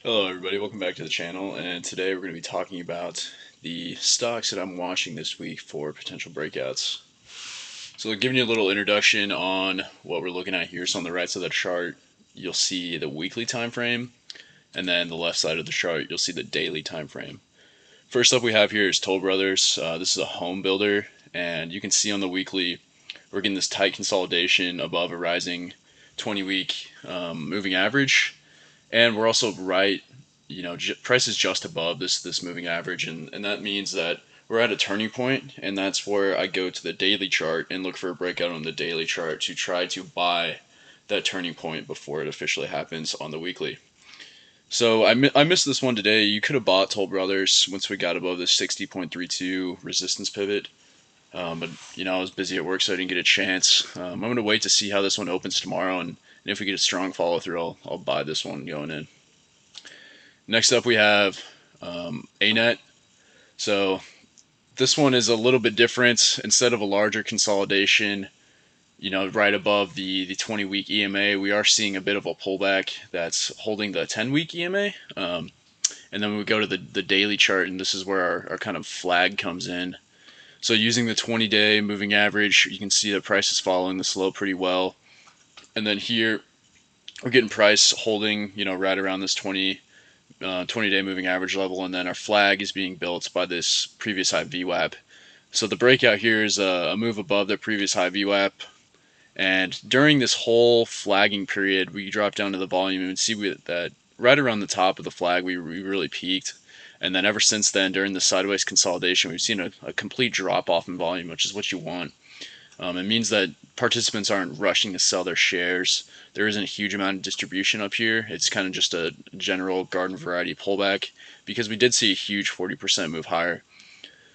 Hello everybody, welcome back to the channel, and today we're going to be talking about the stocks that I'm watching this week for potential breakouts. So giving you a little introduction on what we're looking at here. So on the right side of the chart, you'll see the weekly time frame, and then the left side of the chart, you'll see the daily time frame. First up we have here is Toll Brothers. This is a home builder, and you can see on the weekly we're getting this tight consolidation above a rising 20-week moving average. And we're also right, price is just above this moving average, and that means that we're at a turning point, and that's where I go to the daily chart and look for a breakout on the daily chart to try to buy that turning point before it officially happens on the weekly. So I missed this one today. You could have bought Toll Brothers once we got above this 60.32 resistance pivot. But I was busy at work, so I didn't get a chance. I'm going to wait to see how this one opens tomorrow, and if we get a strong follow through, I'll buy this one going in. Next up, we have ANET. So this one is a little bit different. Instead of a larger consolidation, right above the 20-week EMA, we are seeing a bit of a pullback that's holding the 10-week EMA. And then we go to the daily chart, and this is where our kind of flag comes in. So using the 20-day moving average, you can see that price is following the slope pretty well. And then here, we're getting price holding, right around this 20-day moving average level, and then our flag is being built by this previous high VWAP. So the breakout here is a move above the previous high VWAP, and during this whole flagging period, we drop down to the volume and see that right around the top of the flag, we really peaked. And then ever since then, during the sideways consolidation, we've seen a complete drop off in volume, which is what you want. It means that participants aren't rushing to sell their shares. There isn't a huge amount of distribution up here. It's kind of just a general garden variety pullback because we did see a huge 40% move higher.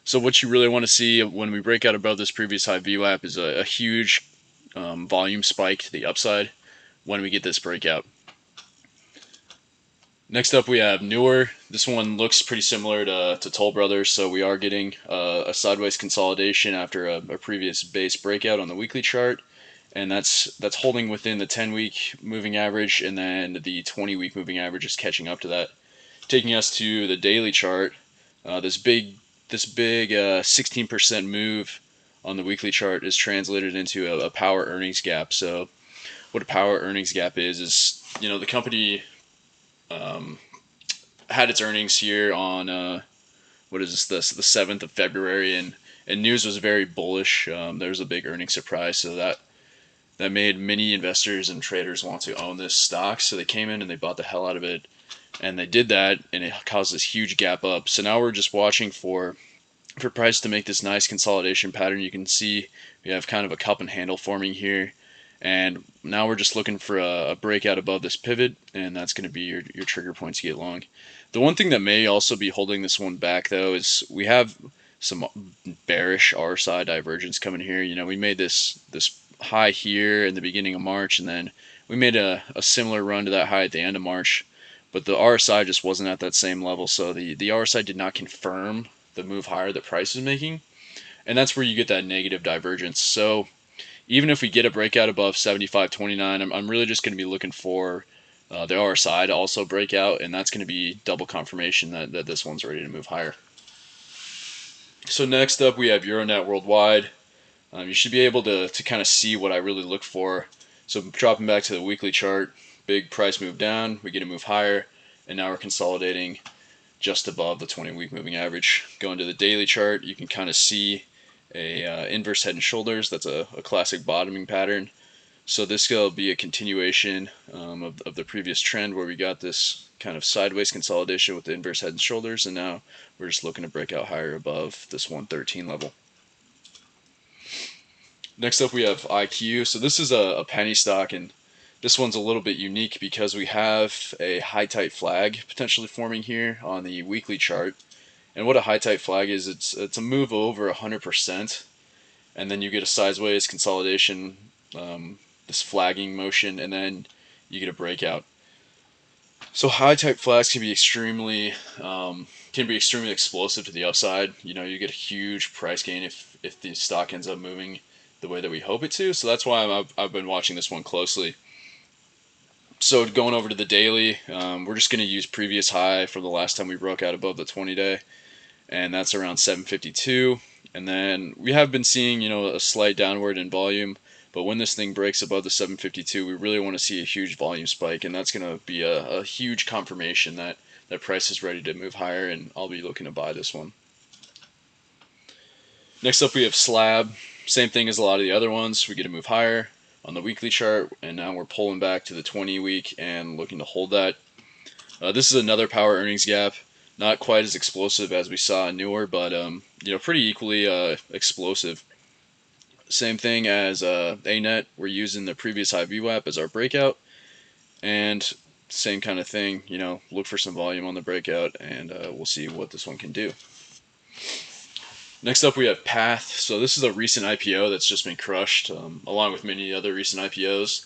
So what you really want to see when we break out above this previous high VWAP is a huge volume spike to the upside when we get this breakout. Next up, we have NEWR. This one looks pretty similar to Toll Brothers, so we are getting a sideways consolidation after a previous base breakout on the weekly chart, and that's holding within the 10-week moving average, and then the 20-week moving average is catching up to that, taking us to the daily chart. This big 16% move on the weekly chart is translated into a power earnings gap. So what a power earnings gap is the company had its earnings here on the 7th of February, and news was very bullish. There was a big earnings surprise, so that made many investors and traders want to own this stock. So they came in and they bought the hell out of it, and they did that, and it caused this huge gap up. So now we're just watching for price to make this nice consolidation pattern. You can see we have kind of a cup and handle forming here. And now we're just looking for a breakout above this pivot, and that's going to be your trigger point to get long. The one thing that may also be holding this one back, though, is we have some bearish RSI divergence coming here. We made this high here in the beginning of March, and then we made a similar run to that high at the end of March, but the RSI just wasn't at that same level, so the RSI did not confirm the move higher that price is making, and that's where you get that negative divergence. So even if we get a breakout above 75.29, I'm really just going to be looking for the RSI to also break out, and that's going to be double confirmation that this one's ready to move higher. So next up, we have Euronet Worldwide. You should be able to kind of see what I really look for. So dropping back to the weekly chart, big price move down, we get a move higher, and now we're consolidating just above the 20-week moving average. Going to the daily chart, you can kind of see a inverse head and shoulders. That's a classic bottoming pattern. So this will be a continuation of the previous trend where we got this kind of sideways consolidation with the inverse head and shoulders, and now we're just looking to break out higher above this 113 level. Next up, we have IQ. So this is a penny stock, and this one's a little bit unique because we have a high tight flag potentially forming here on the weekly chart. And what a high tight flag is, it's a move over 100%, and then you get a sideways consolidation, this flagging motion, and then you get a breakout. So high tight flags can be extremely explosive to the upside. You get a huge price gain if the stock ends up moving the way that we hope it to. So that's why I've been watching this one closely. So going over to the daily, we're just going to use previous high from the last time we broke out above the 20-day, and that's around 752. And then we have been seeing, a slight downward in volume, but when this thing breaks above the 752, we really want to see a huge volume spike, and that's going to be a huge confirmation that price is ready to move higher, and I'll be looking to buy this one. Next up, we have SLAB. Same thing as a lot of the other ones. We get to move higher on the weekly chart, and now we're pulling back to the 20-week and looking to hold that. This is another power earnings gap. Not quite as explosive as we saw in NEWR, but pretty equally explosive. Same thing as ANET. We're using the previous high VWAP as our breakout, and same kind of thing. Look for some volume on the breakout, and we'll see what this one can do. Next up, we have Path. So this is a recent IPO that's just been crushed, along with many other recent IPOs.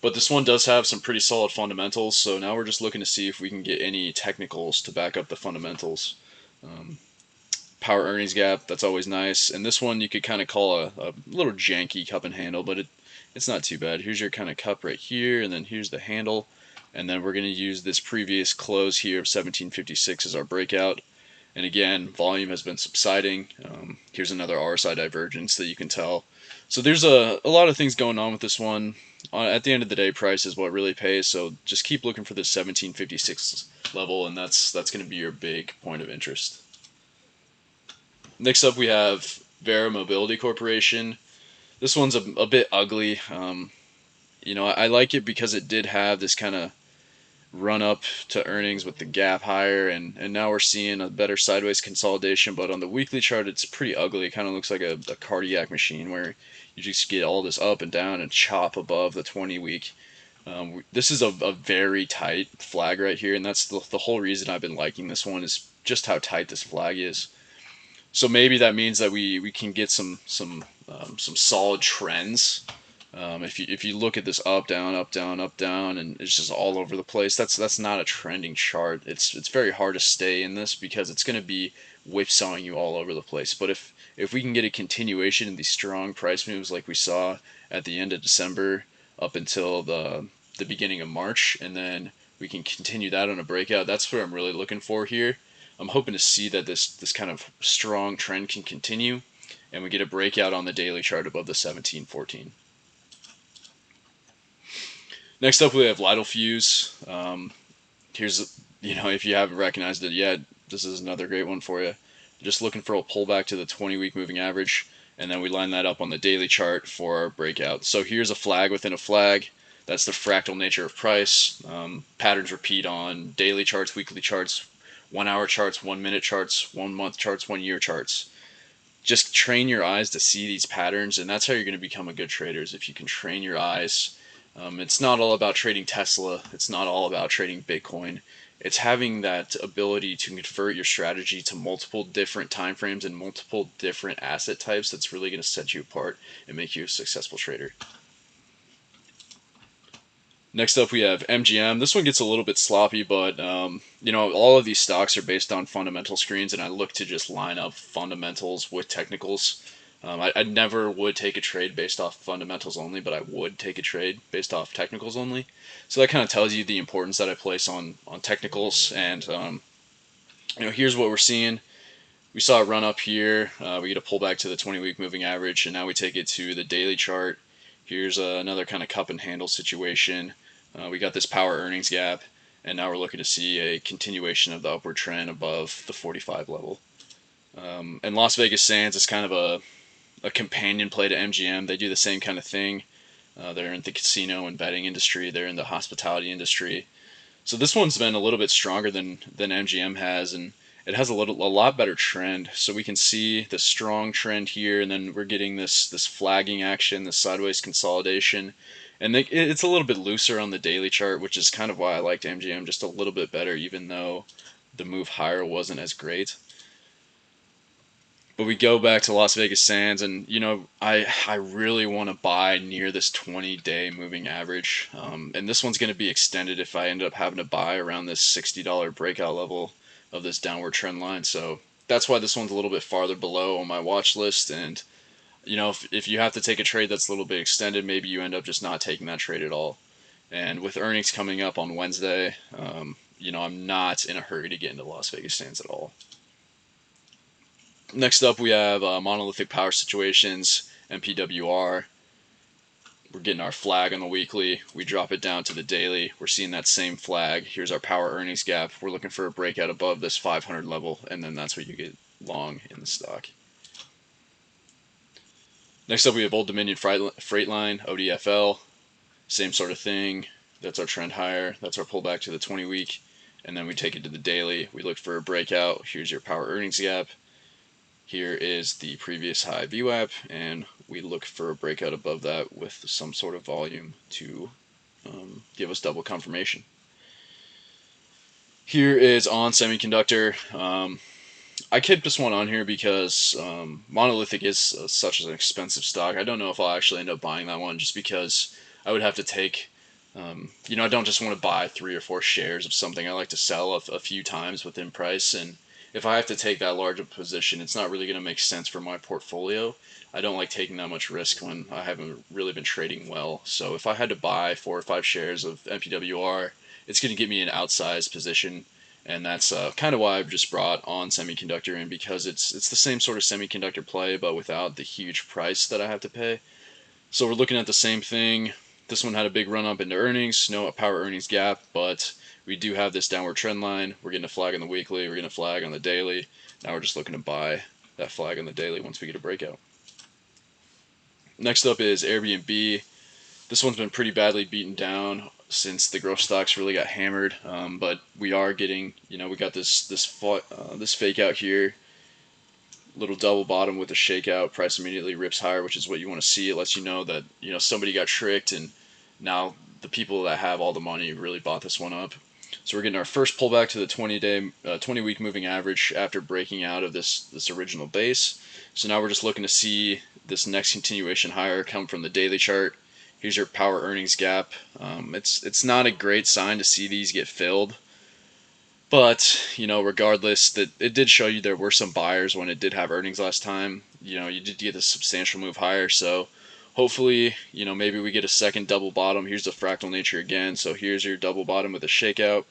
But this one does have some pretty solid fundamentals, so now we're just looking to see if we can get any technicals to back up the fundamentals. Power earnings gap, that's always nice. And this one you could kind of call a little janky cup and handle, but it's not too bad. Here's your kind of cup right here, and then here's the handle. And then we're going to use this previous close here of 1756 as our breakout. And again, volume has been subsiding. Here's another RSI divergence that you can tell. So there's a lot of things going on with this one. At the end of the day, price is what really pays. So just keep looking for this 1756 level, and that's going to be your big point of interest. Next up, we have Vera Mobility Corporation. This one's a bit ugly. I like it because it did have this kind of run up to earnings with the gap higher, and now we're seeing a better sideways consolidation, but on the weekly chart it's pretty ugly. It kind of looks like a cardiac machine where you just get all this up and down and chop above the 20-week. This is a very tight flag right here, and that's the whole reason I've been liking this one, is just how tight this flag is. So maybe that means that we can get some solid trends. If you look at this up down up down up down, and it's just all over the place, that's not a trending chart. It's very hard to stay in this because it's going to be whipsawing you all over the place. But if we can get a continuation in these strong price moves like we saw at the end of December up until the beginning of March, and then we can continue that on a breakout, that's what I'm really looking for here. I'm hoping to see that this kind of strong trend can continue, and we get a breakout on the daily chart above the 1714. Next up, we have LFUS. Here's, if you haven't recognized it yet, this is another great one for you. Just looking for a pullback to the 20-week moving average, and then we line that up on the daily chart for our breakout. So here's a flag within a flag. That's the fractal nature of price. Patterns repeat on daily charts, weekly charts, 1 hour charts, 1 minute charts, 1 month charts, 1 year charts. Just train your eyes to see these patterns, and that's how you're going to become a good trader, is if you can train your eyes. It's not all about trading Tesla. It's not all about trading Bitcoin. It's having that ability to convert your strategy to multiple different time frames and multiple different asset types that's really going to set you apart and make you a successful trader. Next up, we have MGM. This one gets a little bit sloppy, but all of these stocks are based on fundamental screens, and I look to just line up fundamentals with technicals. I never would take a trade based off fundamentals only, but I would take a trade based off technicals only. So that kind of tells you the importance that I place on technicals. And here's what we're seeing. We saw a run up here. We get a pullback to the 20-week moving average, and now we take it to the daily chart. Here's another kind of cup and handle situation. We got this power earnings gap, and now we're looking to see a continuation of the upward trend above the 45 level. And Las Vegas Sands is kind of a companion play to MGM. They do the same kind of thing. They're in the casino and betting industry. They're in the hospitality industry. So this one's been a little bit stronger than MGM has, and it has a lot better trend. So we can see the strong trend here, and then we're getting this flagging action, this sideways consolidation. And it's a little bit looser on the daily chart, which is kind of why I liked MGM just a little bit better, even though the move higher wasn't as great. But we go back to Las Vegas Sands, and I really want to buy near this 20-day moving average, and this one's going to be extended if I end up having to buy around this $60 breakout level of this downward trend line. So that's why this one's a little bit farther below on my watch list. And if you have to take a trade that's a little bit extended, maybe you end up just not taking that trade at all. And with earnings coming up on Wednesday, I'm not in a hurry to get into Las Vegas stands at all. Next up, we have monolithic power situations, MPWR. We're getting our flag on the weekly. We drop it down to the daily. We're seeing that same flag. Here's our power earnings gap. We're looking for a breakout above this 500 level, and then that's what you get long in the stock. Next up, we have Old Dominion Freight Line, ODFL. Same sort of thing. That's our trend higher. That's our pullback to the 20-week. And then we take it to the daily. We look for a breakout. Here's your power earnings gap. Here is the previous high VWAP, and we look for a breakout above that with some sort of volume to give us double confirmation. Here is on semiconductor. I kept this one on here because monolithic is such an expensive stock. I don't know if I'll actually end up buying that one just because I would have to take, I don't just want to buy 3 or 4 shares of something. I like to sell a few times within price, and if I have to take that large a position, it's not really going to make sense for my portfolio. I don't like taking that much risk when I haven't really been trading well. So if I had to buy 4 or 5 shares of MPWR, it's going to give me an outsized position, and that's kind of why I've just brought on semiconductor in, because it's the same sort of semiconductor play, but without the huge price that I have to pay. So we're looking at the same thing. This one had a big run up into earnings, no power earnings gap, but we do have this downward trend line. We're getting a flag on the weekly, we're getting a flag on the daily. Now we're just looking to buy that flag on the daily once we get a breakout. Next up is Airbnb. This one's been pretty badly beaten down since the growth stocks really got hammered, but we are getting, we got this fake out here, little double bottom with a shakeout. Price immediately rips higher, which is what you want to see. It lets you know that somebody got tricked, and now the people that have all the money really bought this one up. So we're getting our first pullback to the 20-week moving average after breaking out of this original base. So now we're just looking to see this next continuation higher come from the daily chart. Here's your power earnings gap. It's not a great sign to see these get filled, but regardless, that it did show you there were some buyers when it did have earnings last time. You did get a substantial move higher, so hopefully, maybe we get a second double bottom. Here's the fractal nature again. So here's your double bottom with a shakeout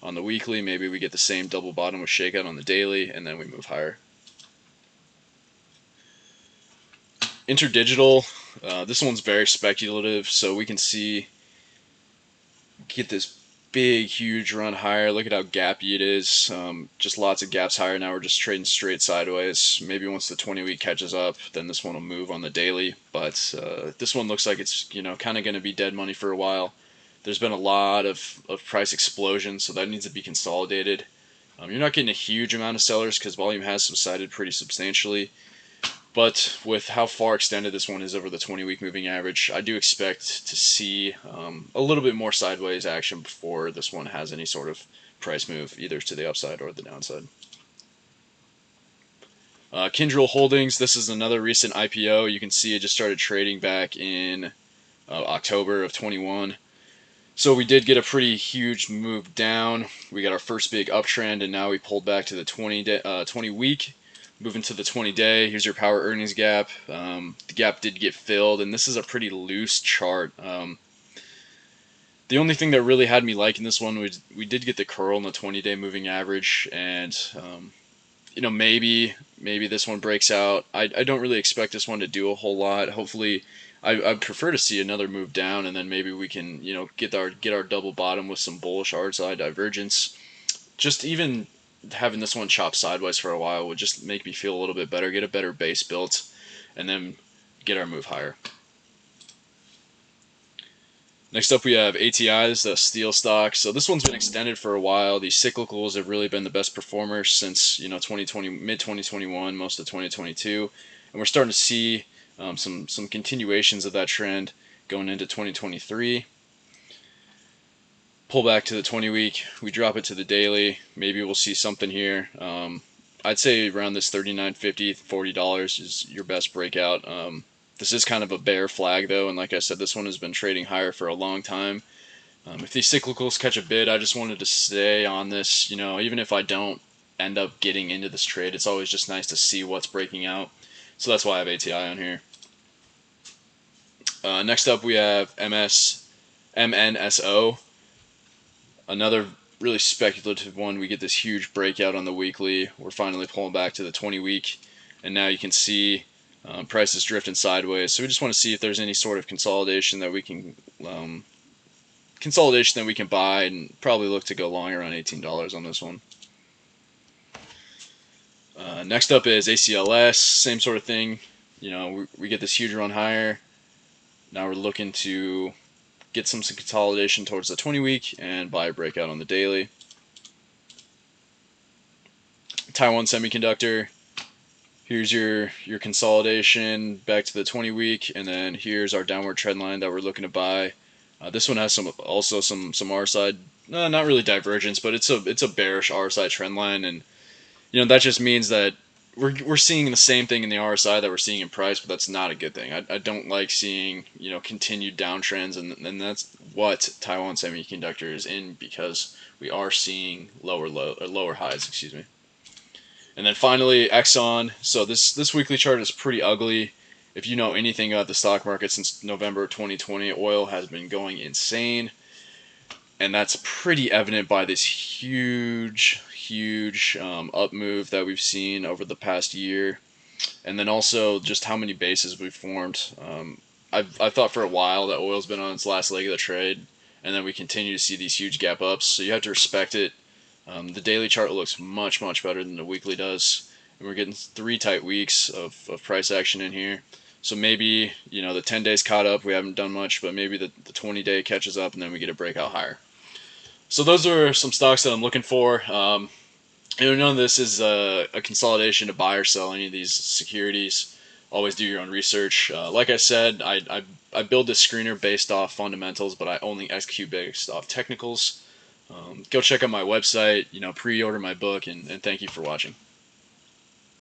on the weekly. Maybe we get the same double bottom with shakeout on the daily, and then we move higher. Interdigital, this one's very speculative, so we can get this big, huge run higher. Look at how gappy it is. Just lots of gaps higher. Now we're just trading straight sideways. Maybe once the 20-week catches up, then this one will move on the daily. But this one looks like it's kind of going to be dead money for a while. There's been a lot of price explosion, so that needs to be consolidated. You're not getting a huge amount of sellers because volume has subsided pretty substantially. But with how far extended this one is over the 20-week moving average, I do expect to see a little bit more sideways action before this one has any sort of price move, either to the upside or the downside. Kyndryl Holdings, this is another recent IPO. You can see it just started trading back in October of 21. So we did get a pretty huge move down. We got our first big uptrend, and now we pulled back to the 20-week. Moving to the 20-day, here's your power earnings gap. The gap did get filled, and this is a pretty loose chart. The only thing that really had me liking this one was we did get the curl in the 20-day moving average, and maybe this one breaks out. I don't really expect this one to do a whole lot. Hopefully, I'd prefer to see another move down, and then maybe we can get our double bottom with some bullish RSI divergence. Just even having this one chop sideways for a while would just make me feel a little bit better, get a better base built, and then get our move higher. Next up we have ATI, this is a steel stock. So this one's been extended for a while. These cyclicals have really been the best performers since mid 2021, most of 2022, and we're starting to see some continuations of that trend going into 2023. Pull back to the 20-week, we drop it to the daily. Maybe we'll see something here. I'd say around this $39.50, $40 is your best breakout. This is kind of a bear flag though, and like I said, this one has been trading higher for a long time. If these cyclicals catch a bid, I just wanted to stay on this. Even if I don't end up getting into this trade, it's always just nice to see what's breaking out. So that's why I have ATI on here. Next up we have MNSO. MNSO, another really speculative one. We get this huge breakout on the weekly. We're finally pulling back to the 20-week, and now you can see prices drifting sideways. So we just want to see if there's any sort of consolidation that we can buy, and probably look to go long around $18 on this one. Next up is ACLS, same sort of thing. You know, we get this huge run higher. Now we're looking to get some consolidation towards the 20-week and buy a breakout on the daily. Taiwan Semiconductor, here's your consolidation back to the 20-week, and then here's our downward trend line that we're looking to buy. This one has some R-side, not really divergence, but it's a bearish R-side trend line, and you know that just means that we're seeing the same thing in the RSI that we're seeing in price, but that's not a good thing. I don't like seeing, you know, continued downtrends, and that's what Taiwan Semiconductor is in, because we are seeing lower highs, excuse me. And then finally, Exxon. So this weekly chart is pretty ugly. If you know anything about the stock market since November 2020, oil has been going insane, and that's pretty evident by this huge up move that we've seen over the past year, and then also just how many bases we've formed. I've thought for a while that oil's been on its last leg of the trade, and then we continue to see these huge gap ups, so you have to respect it. The daily chart looks much better than the weekly does, and we're getting 3 tight weeks of price action in here. So maybe, you know, the 10 days caught up, we haven't done much, but maybe the 20-day catches up, and then we get a breakout higher. So those are some stocks that I'm looking for. None of this is a consolidation to buy or sell any of these securities. Always do your own research. Like I said, I build this screener based off fundamentals, but I only execute based off technicals. Go check out my website, you know, pre-order my book, and thank you for watching.